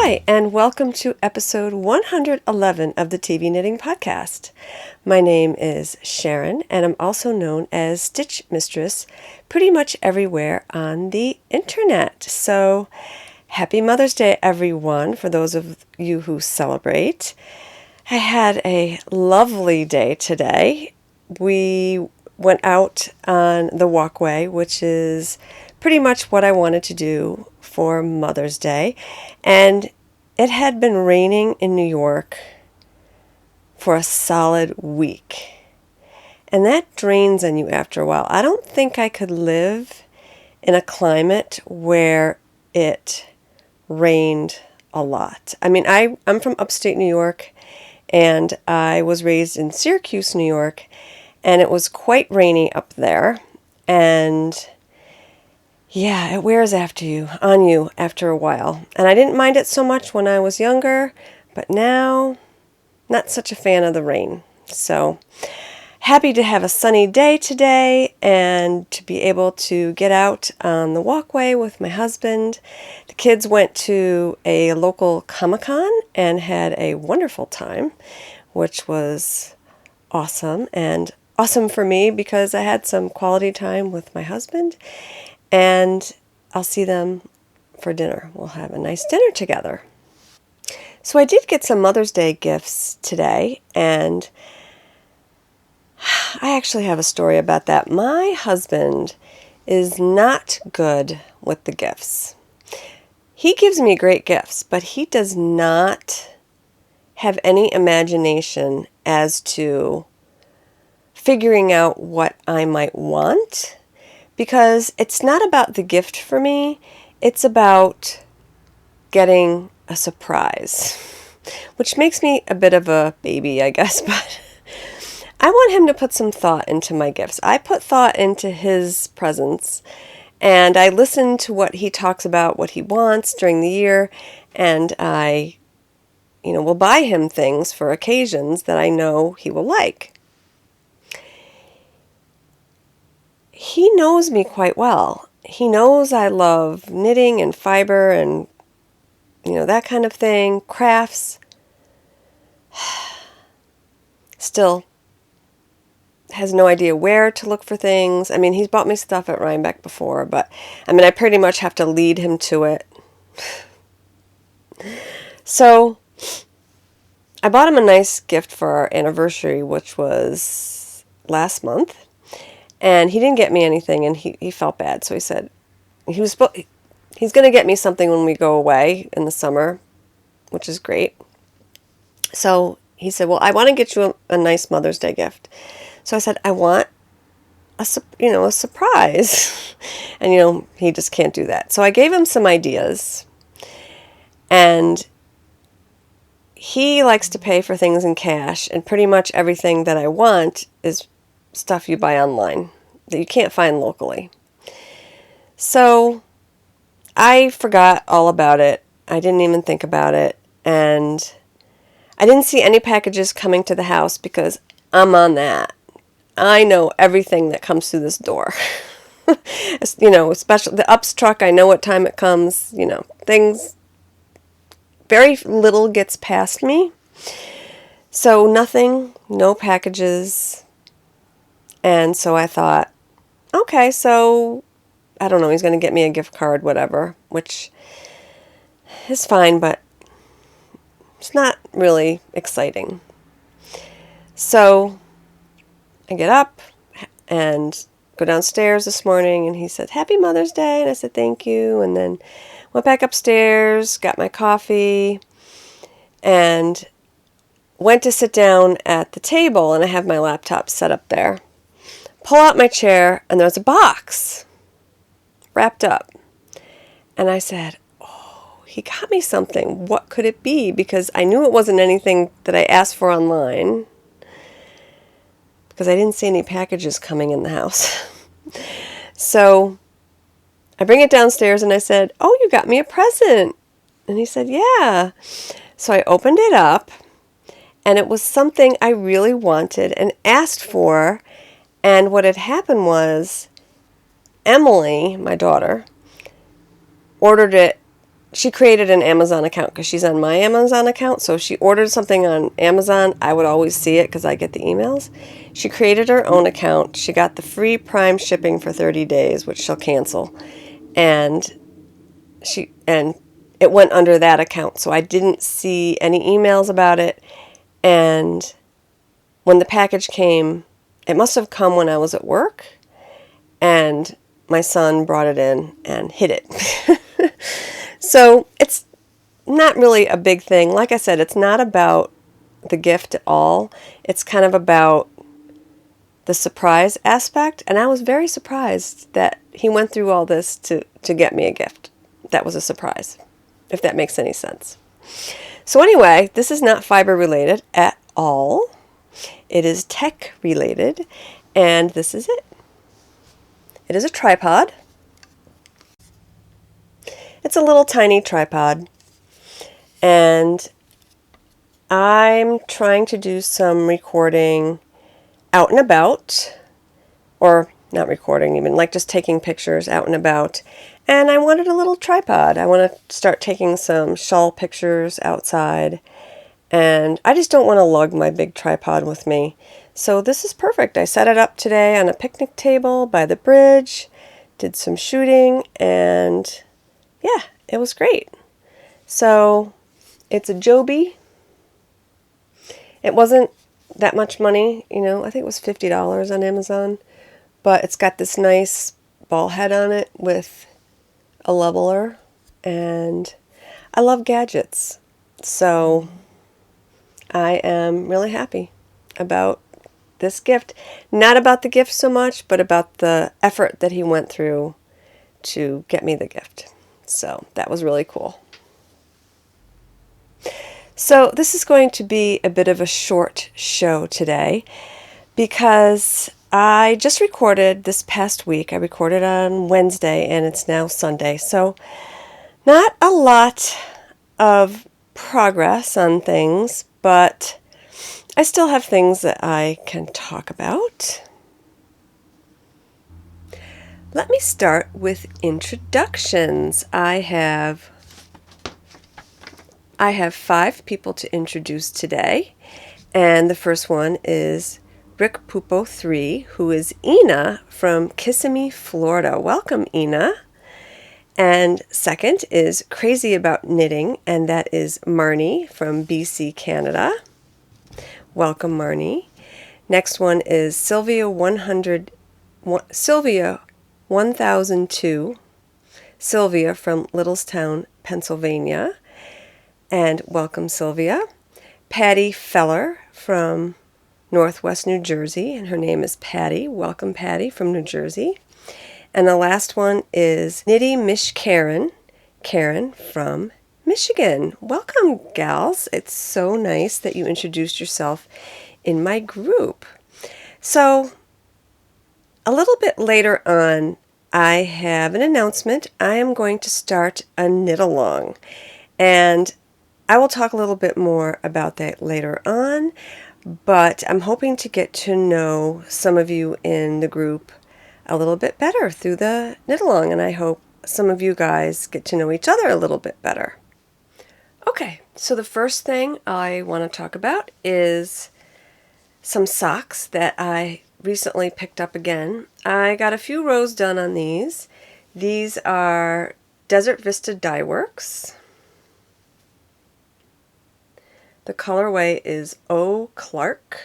Hi, and welcome to episode 111 of the TV Knitting Podcast. My name is Sharon, and I'm also known as Stitch Mistress pretty much everywhere on the internet. So, happy Mother's Day, everyone, for those of you who celebrate. I had a lovely day today. We went out on the walkway, which is pretty much what I wanted to do for Mother's Day. And it had been raining in New York for a solid week. And that drains on you after a while. I don't think I could live in a climate where it rained a lot. I mean, I'm from upstate New York, and I was raised in Syracuse, New York, and it was quite rainy up there. And yeah, it wears on you after a while. And I didn't mind it so much when I was younger, but now, not such a fan of the rain. So, happy to have a sunny day today and to be able to get out on the walkway with my husband. The kids went to a local Comic-Con and had a wonderful time, which was awesome. And awesome for me because I had some quality time with my husband. And I'll see them for dinner. We'll have a nice dinner together. So I did get some Mother's Day gifts today, and I actually have a story about that. My husband is not good with the gifts. He gives me great gifts, but he does not have any imagination as to figuring out what I might want. Because it's not about the gift for me, it's about getting a surprise, which makes me a bit of a baby, I guess, but I want him to put some thought into my gifts. I put thought into his presents, and I listen to what he talks about, what he wants during the year, and I, will buy him things for occasions that I know he will like. He knows me quite well. He knows I love knitting and fiber and, that kind of thing, crafts. Still has no idea where to look for things. I mean, he's bought me stuff at Rhinebeck before, but, I pretty much have to lead him to it. So, I bought him a nice gift for our anniversary, which was last month. And he didn't get me anything, and he felt bad. So he said he's going to get me something when we go away in the summer, which is great. So he said, well, I want to get you a nice Mother's Day gift. So I said, I want a surprise. And, he just can't do that. So I gave him some ideas. And he likes to pay for things in cash. And pretty much everything that I want is stuff you buy online that you can't find locally. So I forgot all about it. I didn't even think about it. And I didn't see any packages coming to the house because I'm on that. I know everything that comes through this door. Especially the UPS truck, I know what time it comes. Things, very little gets past me. So nothing, no packages. And so I thought, okay, so I don't know, he's going to get me a gift card, whatever, which is fine, but it's not really exciting. So I get up and go downstairs this morning, and he said, Happy Mother's Day, and I said, thank you, and then went back upstairs, got my coffee, and went to sit down at the table, and I have my laptop set up there. Pull out my chair, and there's a box wrapped up. And I said, oh, he got me something. What could it be? Because I knew it wasn't anything that I asked for online, because I didn't see any packages coming in the house. So I bring it downstairs, and I said, oh, you got me a present. And he said, yeah. So I opened it up, and it was something I really wanted and asked for. And what had happened was Emily, my daughter, ordered it she created an Amazon account because she's on my Amazon account. So if she ordered something on Amazon, I would always see it because I get the emails. She created her own account. She got the free Prime shipping for 30 days, which she'll cancel. And it went under that account. So I didn't see any emails about it. And when the package came, it must have come when I was at work. And my son brought it in and hid it. So it's not really a big thing. Like I said, it's not about the gift at all. It's kind of about the surprise aspect. And I was very surprised that he went through all this to get me a gift. That was a surprise, if that makes any sense. So anyway, this is not fiber related at all. It is tech related. And this is it. It is a tripod. It's a little tiny tripod, and I'm trying to do some recording out and about, or not recording even, like just taking pictures out and about, and I wanted a little tripod. I want to start taking some shawl pictures outside, and I just don't want to lug my big tripod with me. So this is perfect. I set it up today on a picnic table by the bridge, did some shooting, and yeah, it was great. So it's a Joby. It wasn't that much money, I think it was $50 on Amazon, but it's got this nice ball head on it with a leveler, and I love gadgets. So I am really happy about this gift. Not about the gift so much, but about the effort that he went through to get me the gift. So that was really cool. So this is going to be a bit of a short show today because I just recorded this past week. I recorded on Wednesday and it's now Sunday. So not a lot of progress on things, but I still have things that I can talk about. Let me start with introductions. I have 5 people to introduce today, and the first one is Rick Pupo 3, who is Ina from Kissimmee, Florida. Welcome, Ina. And second is Crazy About Knitting, and that is Marnie from BC, Canada. Welcome, Marnie. Next one is Sylvia 1002, Sylvia from Littlestown, Pennsylvania. And welcome, Sylvia. Patty Feller from Northwest New Jersey, and her name is Patty. Welcome, Patty from New Jersey. And the last one is Nitty Mish Karen from Michigan. Welcome, gals. It's so nice that you introduced yourself in my group. So a little bit later on, I have an announcement. I am going to start a knit-along, and I will talk a little bit more about that later on, but I'm hoping to get to know some of you in the group a little bit better through the knit-along, and I hope some of you guys get to know each other a little bit better. Okay, so the first thing I want to talk about is some socks that I recently picked up again. I got a few rows done on these. These are Desert Vista Dye Works. The colorway is O Clark.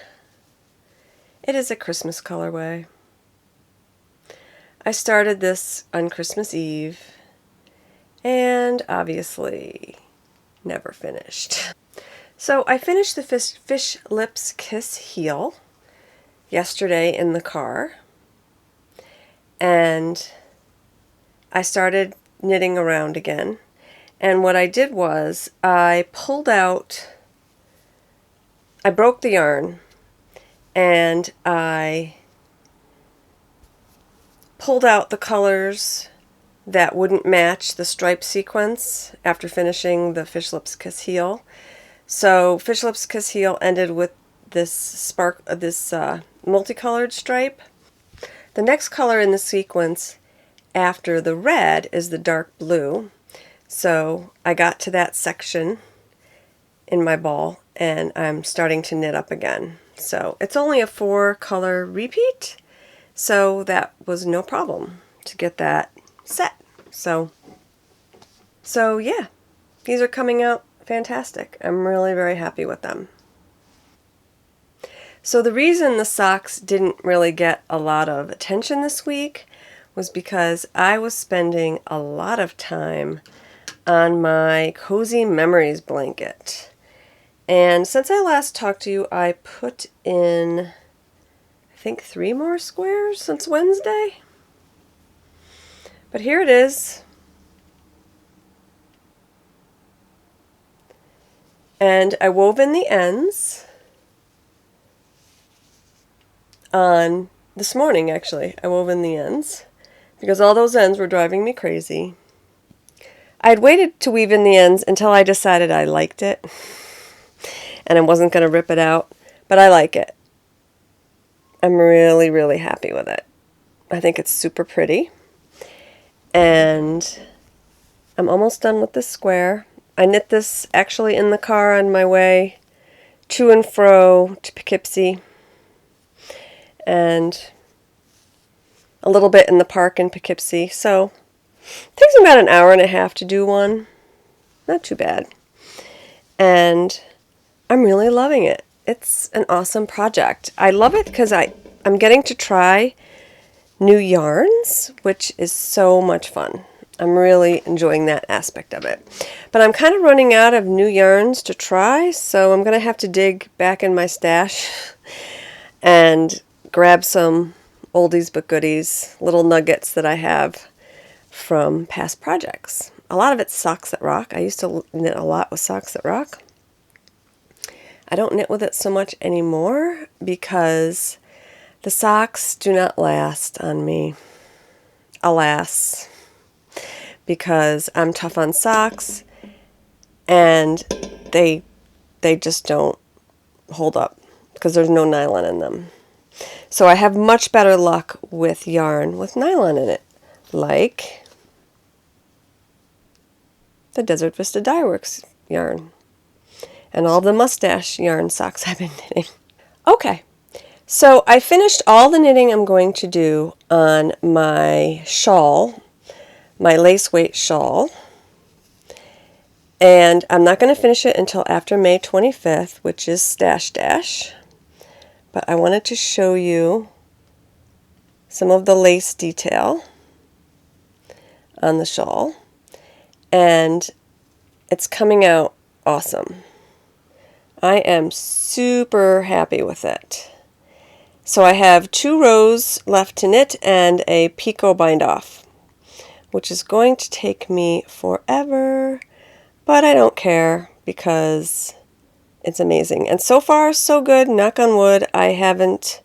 It is a Christmas colorway. I started this on Christmas Eve and obviously never finished. So I finished the Fish Lips Kiss heel yesterday in the car, and I started knitting around again. And what I did was I broke the yarn, and I pulled out the colors that wouldn't match the stripe sequence after finishing the Fish Lips Kiss heel. So Fish Lips Kiss heel ended with this multicolored stripe. The next color in the sequence after the red is the dark blue. So I got to that section in my ball and I'm starting to knit up again. So it's only a 4-color repeat, so that was no problem to get that set. So yeah, these are coming out fantastic. I'm really very happy with them. So the reason the socks didn't really get a lot of attention this week was because I was spending a lot of time on my Cozy Memories blanket. And since I last talked to you, I put in, I think, 3 more squares since Wednesday. But here it is. And I wove in the ends on this morning, actually. I wove in the ends because all those ends were driving me crazy. I'd waited to weave in the ends until I decided I liked it and I wasn't going to rip it out, but I like it. I'm really, really happy with it. I think it's super pretty. And I'm almost done with this square. I knit this actually in the car on my way to and fro to Poughkeepsie, and a little bit in the park in Poughkeepsie. So it takes about an hour and a half to do one. Not too bad. And I'm really loving it. It's an awesome project. I love it because I'm getting to try new yarns, which is so much fun. I'm really enjoying that aspect of it. But I'm kind of running out of new yarns to try, so I'm going to have to dig back in my stash and grab some oldies but goodies, little nuggets that I have from past projects. A lot of it's Socks That Rock. I used to knit a lot with Socks That Rock. I don't knit with it so much anymore because the socks do not last on me. Alas. Because I'm tough on socks and they just don't hold up because there's no nylon in them. So I have much better luck with yarn with nylon in it, like the Desert Vista Dye Works yarn and all the mustache yarn socks I've been knitting. Okay, so I finished all the knitting I'm going to do on my shawl, my lace weight shawl, and I'm not going to finish it until after May 25th, which is Stash Dash, but I wanted to show you some of the lace detail on the shawl, and it's coming out awesome. I am super happy with it. So I have 2 rows left to knit and a picot bind off, which is going to take me forever, but I don't care because it's amazing. And so far, so good, knock on wood. I haven't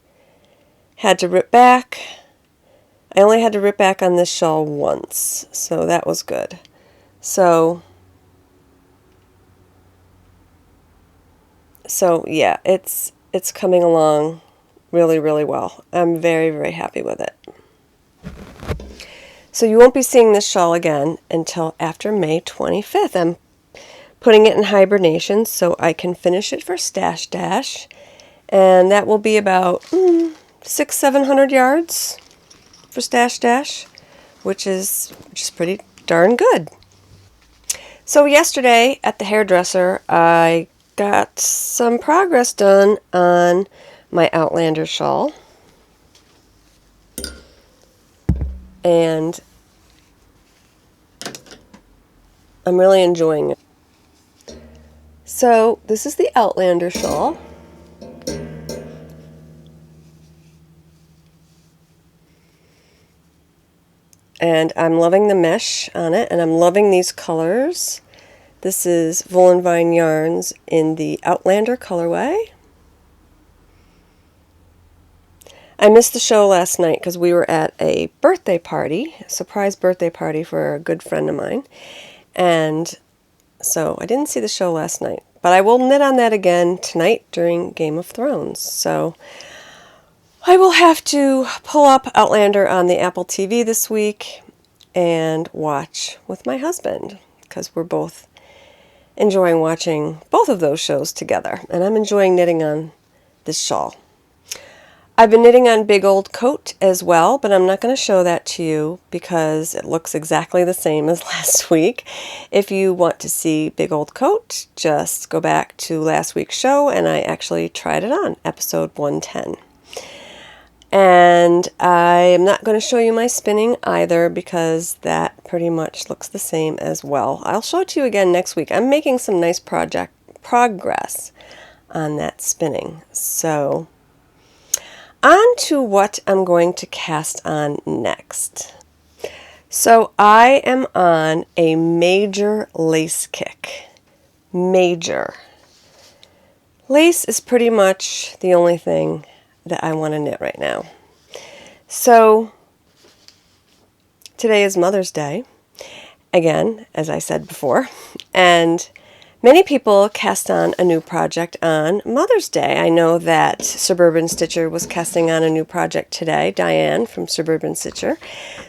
had to rip back. I only had to rip back on this shawl once, so that was good. So yeah, it's coming along really, really well. I'm very, very happy with it. So you won't be seeing this shawl again until after May 25th. I'm putting it in hibernation so I can finish it for Stash Dash. And that will be about 600-700 yards for Stash Dash, which is pretty darn good. So yesterday at the hairdresser, I got some progress done on my Outlander shawl. And I'm really enjoying it. So this is the Outlander shawl. And I'm loving the mesh on it, and I'm loving these colors. This is Wool and Vine Yarns in the Outlander colorway. I missed the show last night because we were at a birthday party, a surprise birthday party for a good friend of mine. And so I didn't see the show last night. But I will knit on that again tonight during Game of Thrones. So I will have to pull up Outlander on the Apple TV this week and watch with my husband, because we're both enjoying watching both of those shows together. And I'm enjoying knitting on this shawl. I've been knitting on Big Old Coat as well, but I'm not going to show that to you because it looks exactly the same as last week. If you want to see Big Old Coat, just go back to last week's show, and I actually tried it on, episode 110. And I am not going to show you my spinning either because that pretty much looks the same as well. I'll show it to you again next week. I'm making some nice progress on that spinning. So on to what I'm going to cast on next. So I am on a major lace kick. Major. Lace is pretty much the only thing that I want to knit right now. So today is Mother's Day, again, as I said before, and many people cast on a new project on Mother's Day. I know that Suburban Stitcher was casting on a new project today, Diane from Suburban Stitcher.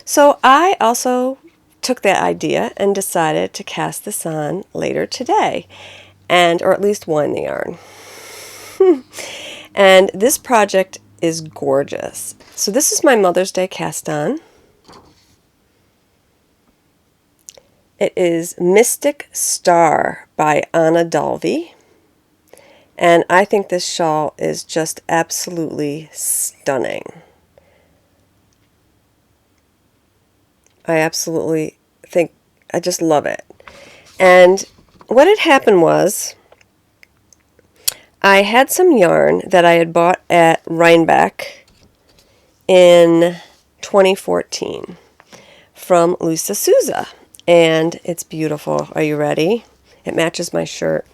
So I also took that idea and decided to cast this on later today, or at least wind the yarn. And this project is gorgeous. So this is my Mother's Day cast on. It is Mystic Star by Anna Dalby. And I think this shawl is just absolutely stunning. I absolutely think, I just love it. And what had happened was, I had some yarn that I had bought at Rhinebeck in 2014 from Lisa Souza. And it's beautiful. Are you ready? It matches my shirt.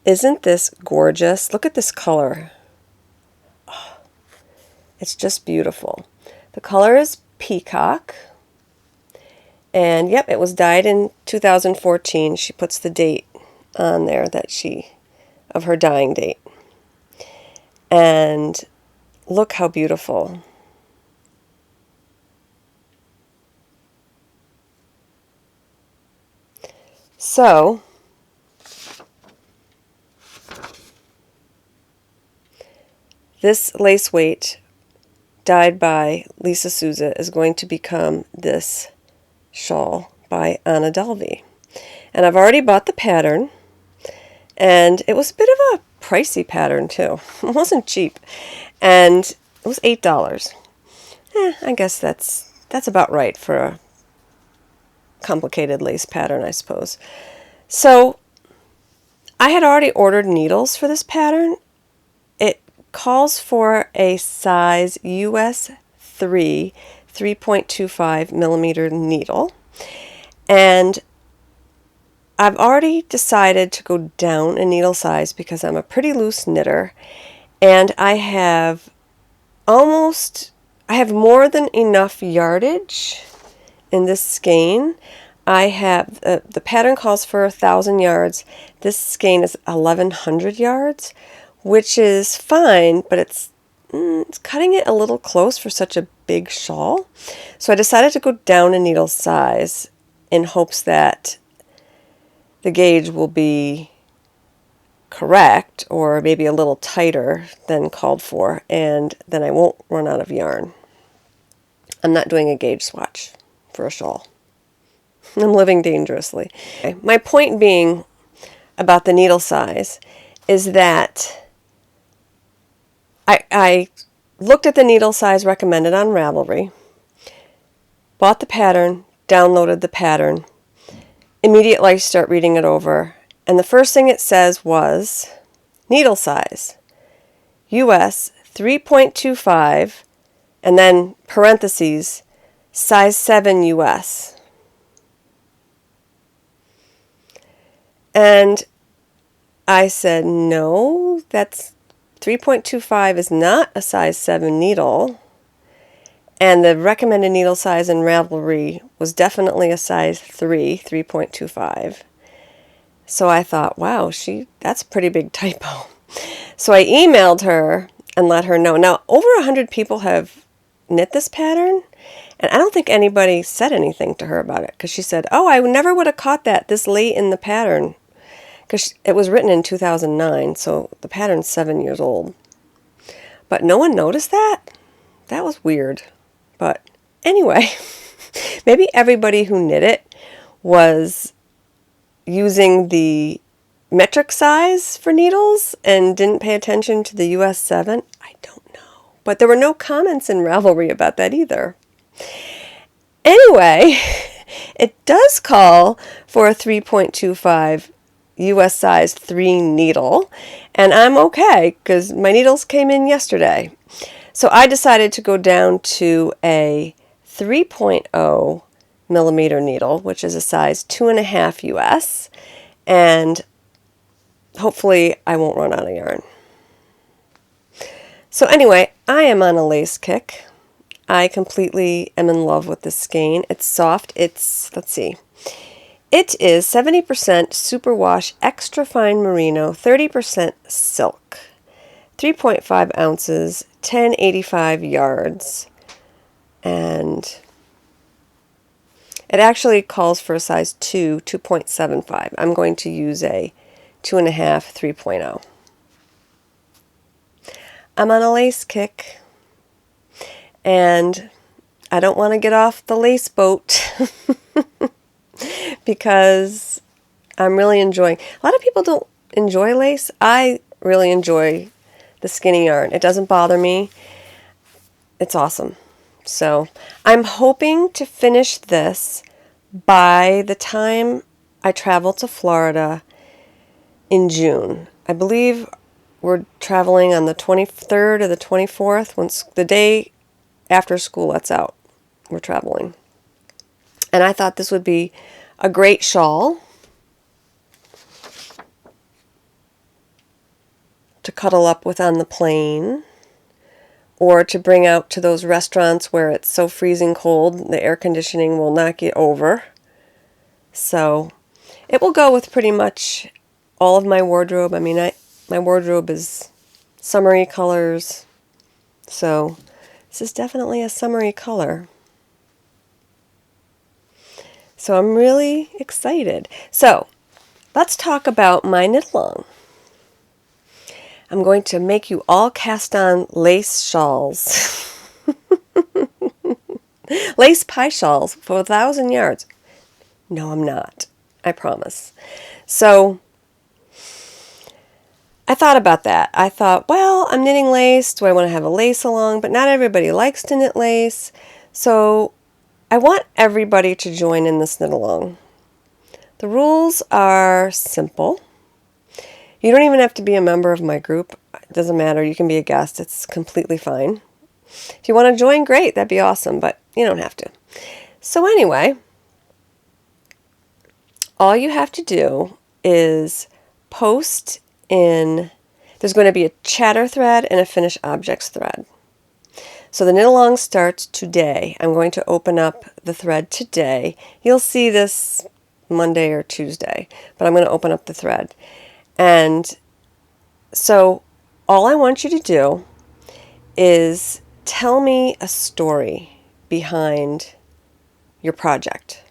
Isn't this gorgeous? Look at this color. Oh, it's just beautiful. The color is peacock. And yep, it was dyed in 2014. She puts the date on there of her dyeing date. And look how beautiful. So, this lace weight dyed by Lisa Souza is going to become this shawl by Anna Dalby. And I've already bought the pattern, and it was a bit of a pricey pattern too. It wasn't cheap, and it was $8. I guess that's about right for a complicated lace pattern, I suppose. So I had already ordered needles for this pattern. It calls for a size US 3.25 millimeter needle, and I've already decided to go down a needle size because I'm a pretty loose knitter, and I have more than enough yardage in this skein. I have the pattern calls for 1,000 yards. This skein is 1,100 yards, which is fine, but it's cutting it a little close for such a big shawl. So I decided to go down a needle size in hopes that the gauge will be correct, or maybe a little tighter than called for, and then I won't run out of yarn. I'm not doing a gauge swatch for a shawl. I'm living dangerously. Okay. My point being about the needle size is that I looked at the needle size recommended on Ravelry, bought the pattern, downloaded the pattern, immediately I start reading it over, and the first thing it says was needle size, US 3.25, and then parentheses, size 7 US. And I said, no, that's 3.25 is not a size 7 needle. And the recommended needle size in Ravelry was definitely a size 3.25. So I thought, wow, that's a pretty big typo. So I emailed her and let her know. Now, over 100 people have knit this pattern, And I don't think anybody said anything to her about it, because she said, oh, I never would have caught that this late in the pattern, because it was written in 2009, so the pattern's 7 years old. But no one noticed that? That was weird. But anyway, maybe everybody who knit it was using the metric size for needles and didn't pay attention to the US 7. I don't know. But there were no comments in Ravelry about that either. Anyway, it does call for a 3.25 US size 3 needle, and I'm okay because my needles came in yesterday. So I decided to go down to a 3.0 millimeter needle, which is a size 2.5 US, and hopefully I won't run out of yarn. So anyway, I am on a lace kick. I completely am in love with this skein. It's soft. Let's see. It is 70% superwash extra fine merino, 30% silk, 3.5 ounces, 1085 yards, and it actually calls for a size 2, 2.75. I'm going to use a 2.5, 3.0. I'm on a lace kick, and I don't want to get off the lace boat because I'm really enjoying. A lot of people don't enjoy lace. I really enjoy the skinny yarn. It doesn't bother me. It's awesome. So I'm hoping to finish this by the time I travel to Florida in June. I believe we're traveling on the 23rd or the 24th, once the day after school lets out. We're traveling. And I thought this would be a great shawl to cuddle up with on the plane, or to bring out to those restaurants where it's so freezing cold the air conditioning will knock you over. So it will go with pretty much all of my wardrobe. I mean, my wardrobe is summery colors, so this is definitely a summery color. So I'm really excited. So let's talk about my knit along. I'm going to make you all cast on lace shawls. Lace pie shawls for 1,000 yards. No, I'm not. I promise. So I thought about that. I thought, well, I'm knitting lace. Do I want to have a lace along? But not everybody likes to knit lace. So I want everybody to join in this knit along. The rules are simple. You don't even have to be a member of my group. It doesn't matter. You can be a guest. It's completely fine. If you want to join, great. That'd be awesome, but you don't have to. So anyway, all you have to do is post in, there's going to be a chatter thread and a finish objects thread. So the knit along starts today. I'm going to open up the thread today. You'll see this Monday or Tuesday, but I'm going to open up the thread. And so all I want you to do is tell me a story behind your project.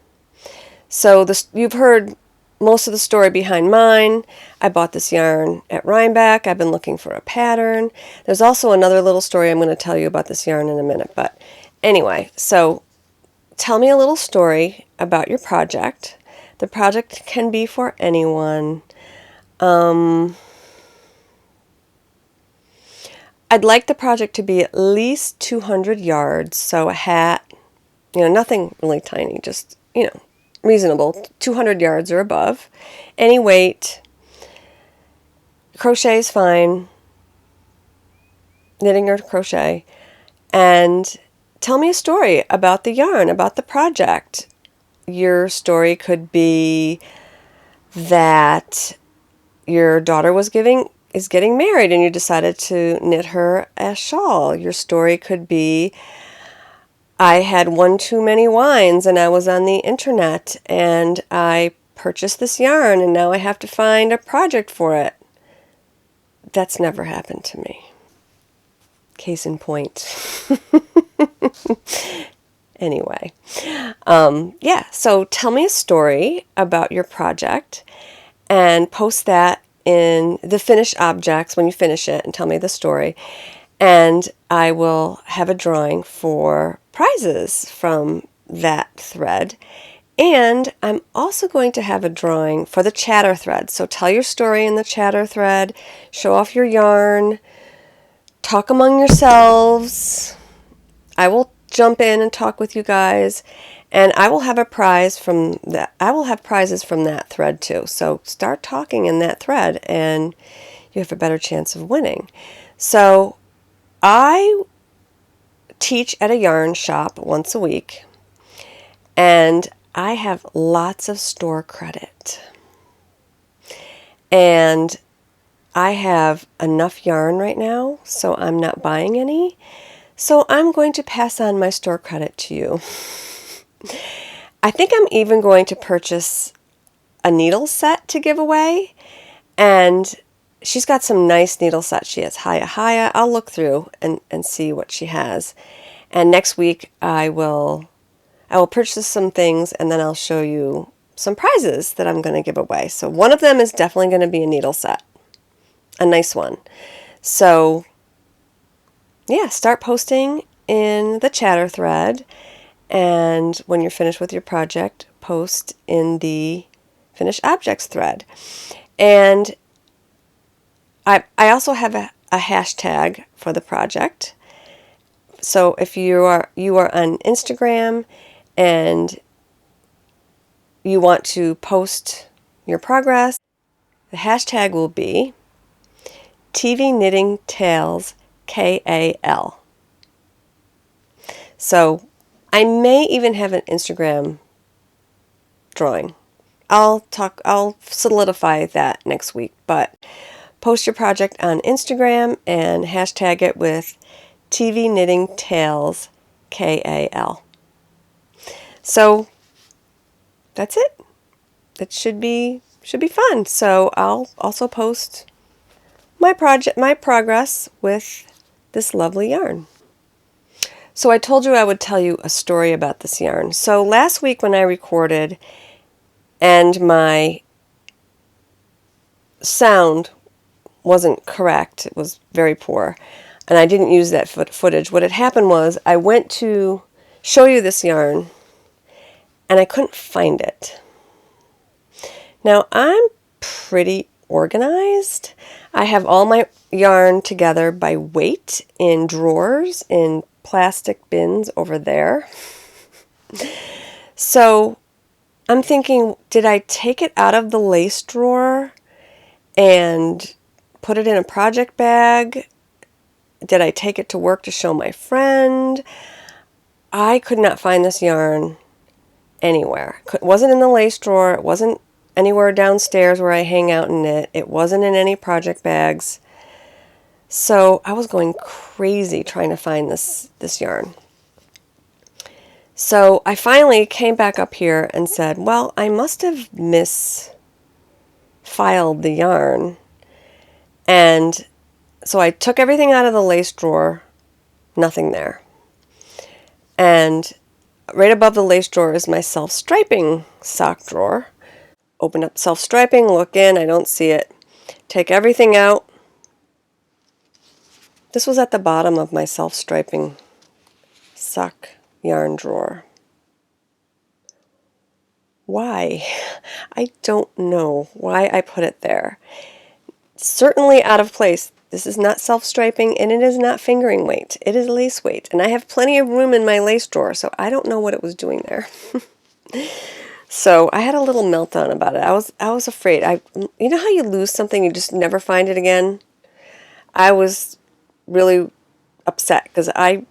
So you've heard most of the story behind mine. I bought this yarn at Rhinebeck. I've been looking for a pattern. There's also another little story I'm going to tell you about this yarn in a minute. But anyway, so tell me a little story about your project. The project can be for anyone. I'd like the project to be at least 200 yards, so a hat, nothing really tiny, just, reasonable, 200 yards or above. Any weight, crochet is fine, knitting or crochet, and tell me a story about the yarn, about the project. Your story could be that your daughter is getting married and you decided to knit her a shawl. Your story could be, I had one too many wines and I was on the internet and I purchased this yarn and now I have to find a project for it. That's never happened to me. Case in point. Anyway, yeah, so tell me a story about your project and post that in the finished objects when you finish it, and tell me the story. And I will have a drawing for prizes from that thread. And I'm also going to have a drawing for the chatter thread. So tell your story in the chatter thread, show off your yarn, talk among yourselves. I will jump in and talk with you guys, and I will have a prize from that. I will have prizes from that thread too. So start talking in that thread and you have a better chance of winning. So I teach at a yarn shop once a week, and I have lots of store credit. And I have enough yarn right now, so I'm not buying any. So I'm going to pass on my store credit to you. I think I'm even going to purchase a needle set to give away. And she's got some nice needle sets. She has Haya. I'll look through and see what she has. And next week I will purchase some things, and then I'll show you some prizes that I'm going to give away. So one of them is definitely going to be a needle set. A nice one. So yeah, start posting in the chatter thread, and when you're finished with your project, post in the finished objects thread. And I also have a hashtag for the project. So if you are on Instagram and you want to post your progress, the hashtag will be TVknittingTales KAL. So I may even have an Instagram drawing. I'll solidify that next week, but post your project on Instagram and hashtag it with TVknittingTales KAL. So that's it. It should be fun. So I'll also post my progress with this lovely yarn. So I told you I would tell you a story about this yarn. So last week when I recorded and my sound wasn't correct, it was very poor, and I didn't use that footage. What had happened was I went to show you this yarn and I couldn't find it. Now I'm pretty organized. I have all my yarn together by weight in drawers in plastic bins over there. So I'm thinking, did I take it out of the lace drawer and put it in a project bag? Did I take it to work to show my friend? I could not find this yarn anywhere. It wasn't in the lace drawer. It wasn't anywhere downstairs where I hang out and knit. It wasn't in any project bags. So I was going crazy trying to find this yarn. So I finally came back up here and said, well, I must have misfiled the yarn. And so I took everything out of the lace drawer, nothing there. And right above the lace drawer is my self-striping sock drawer. Open up self-striping, look in, I don't see it. Take everything out. This was at the bottom of my self-striping sock yarn drawer. Why? I don't know why I put it there. It's certainly out of place. This is not self-striping, and it is not fingering weight. It is lace weight, and I have plenty of room in my lace drawer, so I don't know what it was doing there. So I had a little meltdown about it. I was afraid. You know how you lose something, you just never find it again? I was really upset because I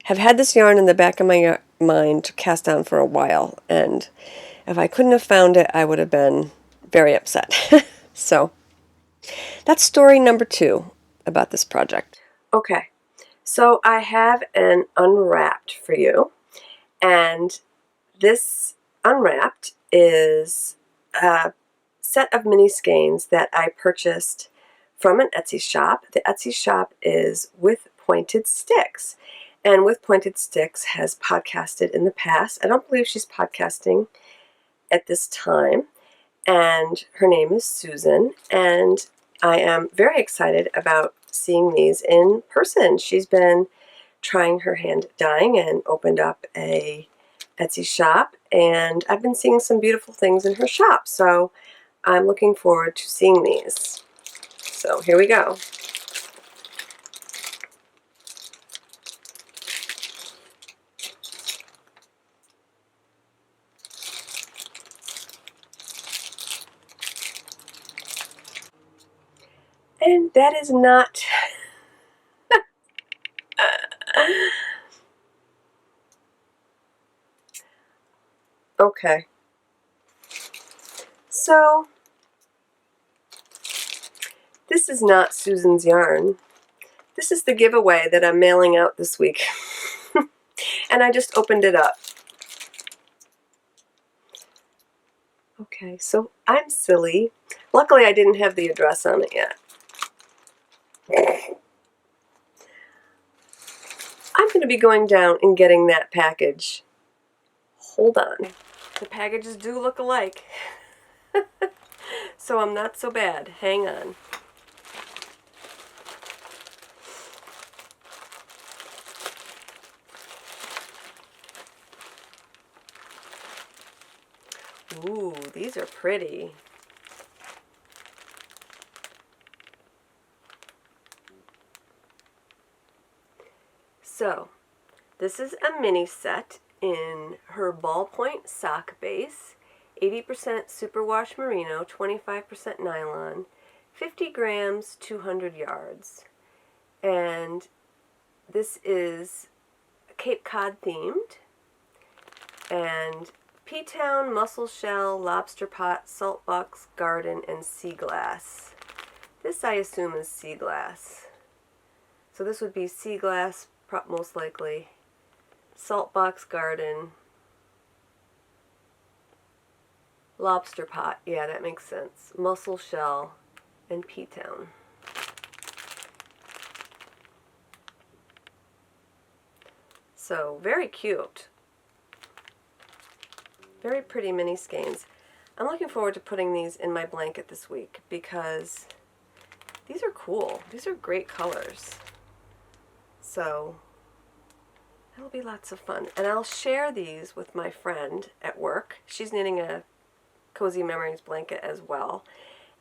have had this yarn in the back of my mind to cast down for a while, and if I couldn't have found it, I would have been very upset. So that's story number 2 about this project. Okay, so I have an unwrapped for you, and this unwrapped is a set of mini skeins that I purchased from an Etsy shop. The Etsy shop is With Pointed Sticks, and with Pointed Sticks has podcasted in the past. I don't believe she's podcasting at this time, and her name is Susan, and I am very excited about seeing these in person. She's been trying her hand at dyeing and opened up a Etsy shop, and I've been seeing some beautiful things in her shop, so I'm looking forward to seeing these. So here we go. And that is not okay. So this is not Susan's yarn. This is the giveaway that I'm mailing out this week. And I just opened it up. Okay, so I'm silly. Luckily I didn't have the address on it yet. I'm going to be going down and getting that package. Hold on. The packages do look alike. So I'm not so bad. Hang on. Ooh, these are pretty. So, this is a mini set in her ballpoint sock base, 80% superwash merino, 25% nylon, 50 grams, 200 yards. And this is Cape Cod themed, and P-Town, mussel shell, lobster pot, salt box, garden, and sea glass. This I assume is sea glass. So this would be sea glass, most likely. Salt box, garden. Lobster pot, yeah, that makes sense. Mussel shell, and P-Town. So, very cute. Very pretty mini skeins. I'm looking forward to putting these in my blanket this week because these are cool. These are great colors. So that'll be lots of fun. And I'll share these with my friend at work. She's knitting a Cozy Memories blanket as well.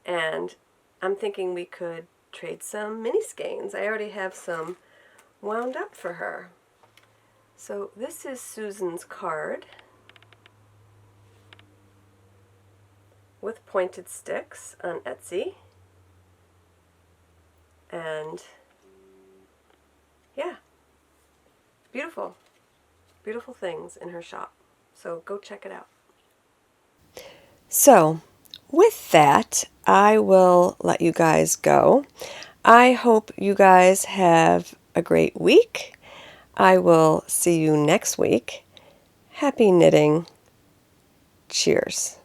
And I'm thinking we could trade some mini skeins. I already have some wound up for her. So this is Susan's card with pointed sticks on Etsy. And yeah, beautiful, beautiful things in her shop. So go check it out. So with that, I will let you guys go. I hope you guys have a great week. I will see you next week. Happy knitting. Cheers.